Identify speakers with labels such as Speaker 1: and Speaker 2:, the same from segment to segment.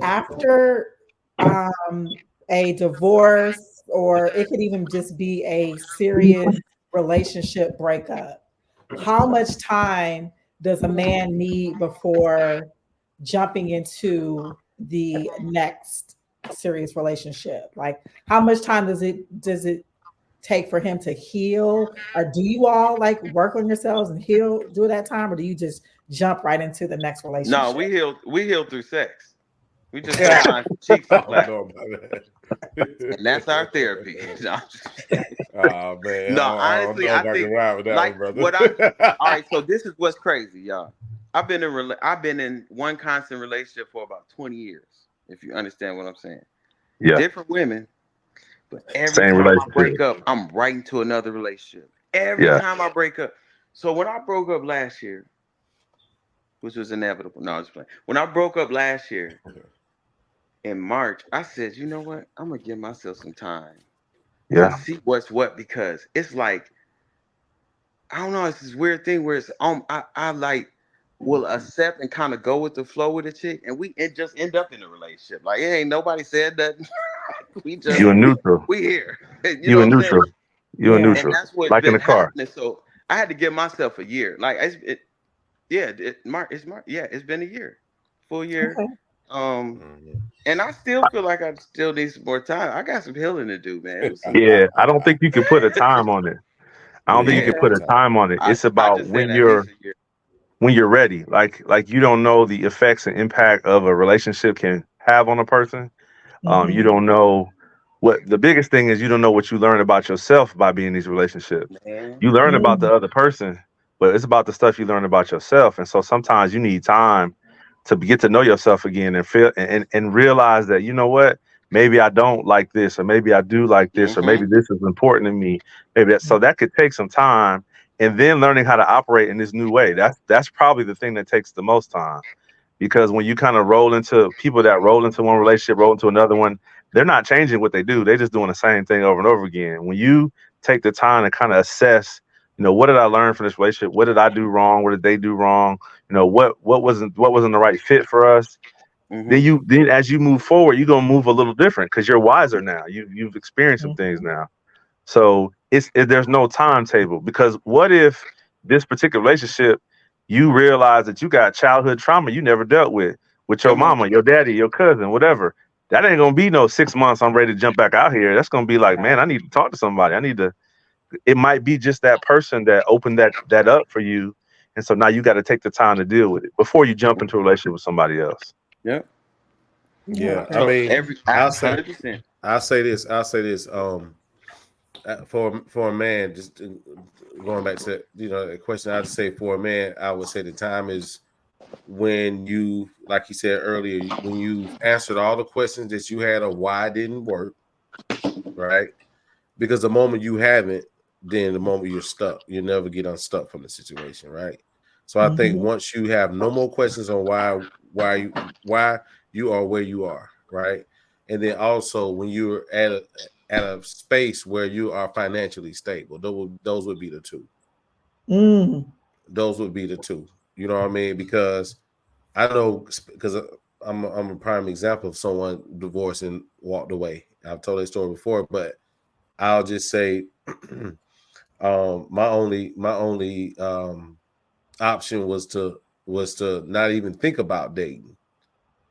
Speaker 1: after a divorce, or it could even just be a serious relationship breakup, how much time does a man need before jumping into the next serious relationship? Like, how much time does it take for him to heal? Or do you all like work on yourselves and heal do that time, or do you just jump right into the next
Speaker 2: No,
Speaker 1: relationship?
Speaker 2: we heal through sex. We just go
Speaker 1: Yeah.
Speaker 2: find some cheeks
Speaker 3: I
Speaker 2: and
Speaker 3: don't
Speaker 2: clap,
Speaker 3: know about
Speaker 2: and that's our therapy.
Speaker 3: that.
Speaker 2: No, I'm just kidding.
Speaker 3: Oh man,
Speaker 2: No,
Speaker 3: I don't
Speaker 2: honestly,
Speaker 3: know
Speaker 2: I
Speaker 3: if I can
Speaker 2: think
Speaker 3: ride with that
Speaker 2: like
Speaker 3: one, brother.
Speaker 2: what I. All right, so this is what's crazy, y'all. I've been in one constant relationship for about 20 years. If you understand what I'm saying,
Speaker 4: Yeah.
Speaker 2: different women, but every
Speaker 4: Same
Speaker 2: time I
Speaker 4: relationship.
Speaker 2: break up, I'm right into another relationship. Every
Speaker 4: Yeah.
Speaker 2: time I break up. So when I broke up last year, which was inevitable. No, I was playing. When I broke up last year in March, I said, you know what? I'm gonna give myself some time to
Speaker 4: Yeah.
Speaker 2: see what's what because it's like I don't know. It's this weird thing where it's I like will accept and kind of go with the flow with a chick, and it just end up in a relationship. Like it ain't nobody said that. we just
Speaker 4: You in
Speaker 2: we
Speaker 4: neutral.
Speaker 2: we here. You know
Speaker 4: You
Speaker 2: what
Speaker 4: in
Speaker 2: I'm saying?
Speaker 4: neutral. You in
Speaker 1: Yeah.
Speaker 2: And
Speaker 4: neutral.
Speaker 2: that's what's
Speaker 4: Like in
Speaker 2: been
Speaker 4: the car.
Speaker 2: happening. So I had to give myself a year. Like yeah, yeah, it's been a year, full year.
Speaker 1: Okay.
Speaker 2: Um,
Speaker 3: Mhm.
Speaker 2: and I still feel like I still need some more time. I got some healing to do, man. It was some,
Speaker 4: Yeah. I don't think you can put a time on it. I
Speaker 3: Yeah,
Speaker 4: don't think
Speaker 3: you
Speaker 4: you
Speaker 3: got
Speaker 4: can
Speaker 3: to
Speaker 2: yeah.
Speaker 4: put
Speaker 3: put
Speaker 4: a
Speaker 3: time.
Speaker 4: time on it. It's
Speaker 2: I
Speaker 4: about
Speaker 2: just said at least a year.
Speaker 4: when you're ready. Like you don't know the effects and impact of a relationship can have on a person. You
Speaker 1: Hmm.
Speaker 4: don't know what the biggest thing is. You don't know what you learn about yourself by being in these relationships.
Speaker 2: Man.
Speaker 4: You learn about
Speaker 1: Hmm.
Speaker 4: the other person, but it's about the stuff you learn about yourself. And so sometimes you need time to get to know yourself again and feel and realize that you know what, maybe I don't like this, or maybe I do like this, or maybe
Speaker 2: Mm-hmm.
Speaker 4: this is important to me. Maybe that, so that could take some time, and then learning how to operate in this new way. That's probably the thing that takes the most time, because when you kind of roll into people that roll into one relationship, roll into another one, they're not changing what they do. They're just doing the same thing over and over again. When you take the time to kind of assess, what did I learn from this relationship? What did I do wrong? What did they do wrong? What wasn't the right fit for us? Then
Speaker 2: Mm-hmm.
Speaker 4: then as you move forward, you're gonna move a little different because you're wiser now. You've experienced some things
Speaker 1: Hmm.
Speaker 4: now. So there's no timetable, because what if this particular relationship, you realize that you got childhood trauma you never dealt with your
Speaker 2: Come on.
Speaker 4: mama, your daddy, your cousin, whatever. That ain't gonna be no 6 months. I'm ready to jump back out here. That's gonna be like, man,
Speaker 1: Right.
Speaker 4: I need to talk to somebody. I need to. It might be just that person that opened that up for you, and so now you got to take the time to deal with it before you jump into a relationship with somebody else.
Speaker 2: Yep.
Speaker 1: Yeah.
Speaker 3: Yeah, I
Speaker 2: So
Speaker 3: mean, I'll say,
Speaker 2: 100%.
Speaker 3: I'll say this. I'll say this. For a man, just going back to a question, I'd say for a man, I would say the time is when you, like you said earlier, when you've answered all the questions that you had of why it didn't work, right? Because the moment you haven't, then the moment you're stuck, you never get unstuck from the situation, right? So I think
Speaker 1: Hmm.
Speaker 3: once you have no more questions on why you are where you are, right? And then also when you're at a space where you are financially stable, those would be the two.
Speaker 1: Mm.
Speaker 3: Those would be the two. You know what I mean? Because I know, because I'm a prime example of someone divorced and walked away. I've told that story before, but I'll just say, my only option was to not even think about dating.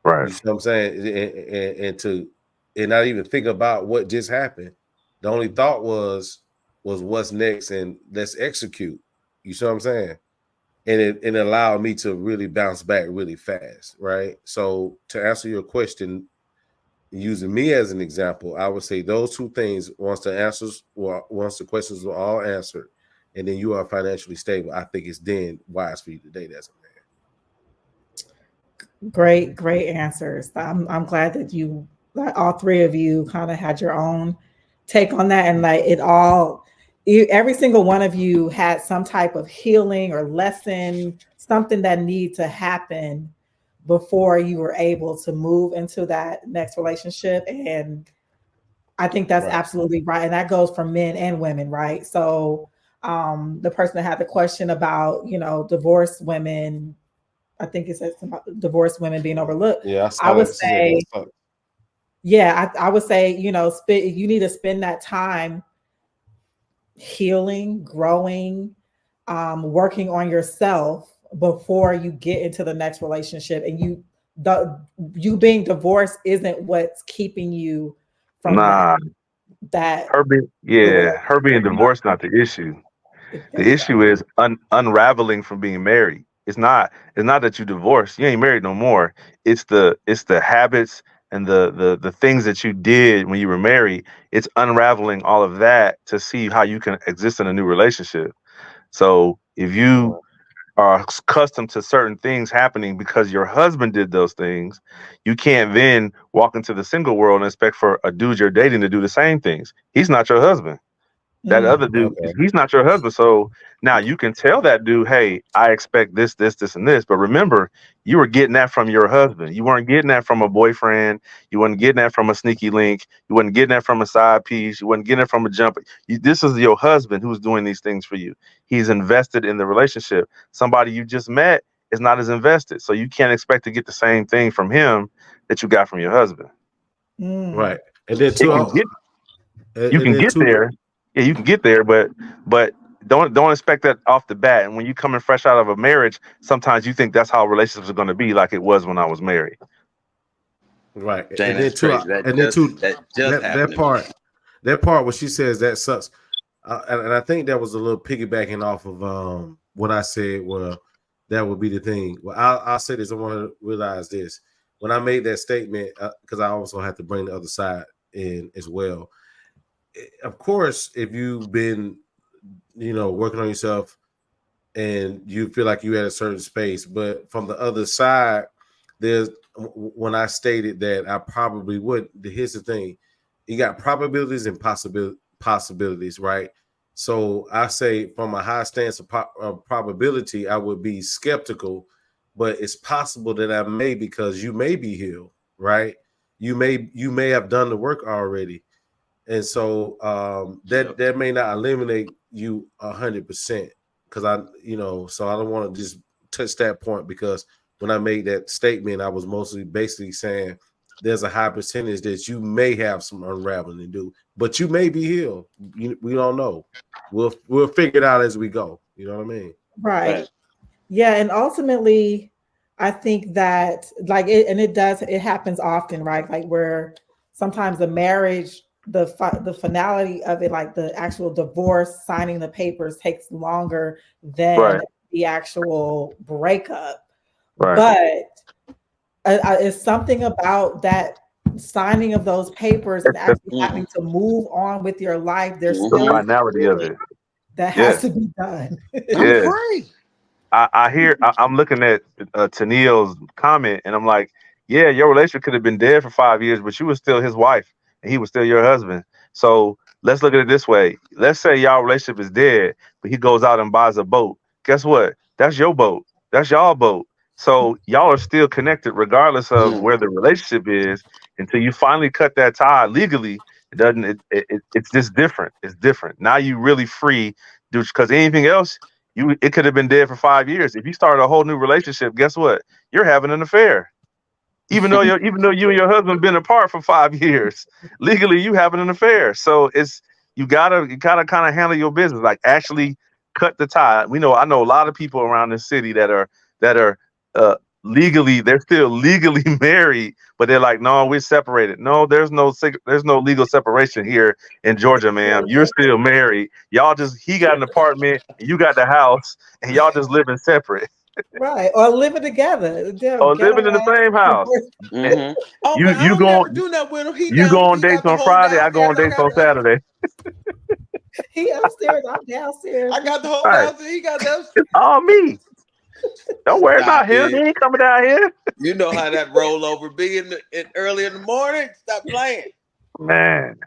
Speaker 4: Right.
Speaker 3: You see what I'm saying? And not even think about what just happened. The only thought was what's next and let's execute. You see what I'm saying? And it allowed me to really bounce back really fast, right? So to answer your question, using me as an example, I would say those two things. Once the questions were all answered, and then you are financially stable, I think it's then wise for you to date as a
Speaker 1: Great, great answers. I'm glad that that all three of you kind of had your own take on that, and like every single one of you had some type of healing or lesson, something that needed to happen before you were able to move into that next relationship. And I think
Speaker 3: man.
Speaker 1: that's
Speaker 3: Right.
Speaker 1: absolutely right. And that goes for men and women, right? So the person that had the question about, divorced women, I think it says about divorced women being overlooked.
Speaker 3: Yeah, I
Speaker 1: I
Speaker 3: saw
Speaker 1: would
Speaker 3: that.
Speaker 1: say, yeah, I would say, you need to spend that time healing, growing, working on yourself before you get into the next relationship. And you being divorced isn't what's keeping you from
Speaker 4: Nah,
Speaker 1: that
Speaker 4: her being her being divorced not the issue.
Speaker 1: There
Speaker 4: The
Speaker 1: you go.
Speaker 4: issue is unraveling from being married. It's not that you divorced. You ain't married no more. It's the habits and the things that you did when you were married. It's unraveling all of that to see how you can exist in a new relationship. So if you are accustomed to certain things happening because your husband did those things, you can't then walk into the single world and expect for a dude you're dating to do the same things. He's not your husband. That
Speaker 1: Mm.
Speaker 4: other dude,
Speaker 3: Okay.
Speaker 4: he's not your husband. So now you can tell that dude, hey, I expect this, this, this, and this. But remember, you were getting that from your husband. You weren't getting that from a boyfriend. You weren't getting that from a sneaky link. You weren't getting that from a side piece. You weren't getting it from a jump. This is your husband who's doing these things for you. He's invested in the relationship. Somebody you just met is not as invested. So you can't expect to get the same thing from him that you got from your husband.
Speaker 1: Mm.
Speaker 3: Right. And then
Speaker 4: It
Speaker 3: two,
Speaker 4: can get, you
Speaker 3: and
Speaker 4: can
Speaker 3: then
Speaker 4: get
Speaker 3: two,
Speaker 4: there. Yeah, you can get there, but don't expect that off the bat. And when you coming fresh out of a marriage, sometimes you think that's how relationships are going to be, like it was when I was married.
Speaker 3: right.
Speaker 2: Dang,
Speaker 3: And then
Speaker 2: that's
Speaker 3: two,
Speaker 2: crazy.
Speaker 3: that
Speaker 2: Happened to me.
Speaker 3: that part where she says that sucks. And I think that was a little piggybacking off of what I said. Well, that would be the thing. Well, I'll say this. I want to realize this. When I made that statement, because I also have to bring the other side in as well. Of course, if you've been, working on yourself and you feel like you at a certain space, but from the other side, there's when I stated that I probably would. Here's the thing: you got probabilities and possibilities, right? So I say from a high stance of probability, I would be skeptical, but it's possible that I may, because you may be healed, right? You may have done the work already. And so that may not eliminate you 100%, because so I don't want to just touch that point, because when I made that statement, I was mostly basically saying there's a high percentage that you may have some unraveling to do, but you may be healed. We don't know. We'll figure it out as we go. You know what I mean?
Speaker 1: Right. Yeah, and ultimately, I think that it happens often, right? Like where sometimes the marriage, the finality of it, like the actual divorce, signing the papers, takes longer than
Speaker 4: Right.
Speaker 1: the actual breakup.
Speaker 4: Right.
Speaker 1: But it's something about that signing of those papers and actually having to move on with your life. There's
Speaker 4: The
Speaker 1: still
Speaker 4: finality of it.
Speaker 1: that has to be done.
Speaker 4: Yeah. I'm looking at Tennille's comment, and I'm like, yeah, your relationship could have been dead for 5 years, but you were still his wife, and he was still your husband. So let's look at it this way. Let's say y'all relationship is dead, but he goes out and buys a boat. Guess what? That's your boat. That's y'all boat. So y'all are still connected regardless of where the relationship is until you finally cut that tie legally. It doesn't. It's just different. It's different. Now you really free, dude. Because anything else, it could have been dead for 5 years. If you start a whole new relationship, guess what? You're having an affair. Even though you and your husband been apart for 5 years, legally you having an affair. So you gotta kind of handle your business, like actually cut the tie. I know a lot of people around the city that are legally, they're still legally married, but they're like, no, we're separated. No, there's no legal separation here in Georgia, ma'am. You're still married. He got an apartment, and you got the house, and y'all just living separate.
Speaker 1: Right, or living together.
Speaker 4: Or living in the same house.
Speaker 2: Oh, but I don't never do that with him.
Speaker 4: You go on dates on Friday, I go on dates on Saturday.
Speaker 1: He upstairs, I'm downstairs.
Speaker 2: I got the whole
Speaker 4: Right.
Speaker 2: downstairs. He got that.
Speaker 4: It's all me. Don't worry
Speaker 2: Stop
Speaker 4: about him.
Speaker 2: it.
Speaker 4: He ain't coming down here.
Speaker 2: You know how that rollover be early in the morning. Stop playing.
Speaker 4: Man.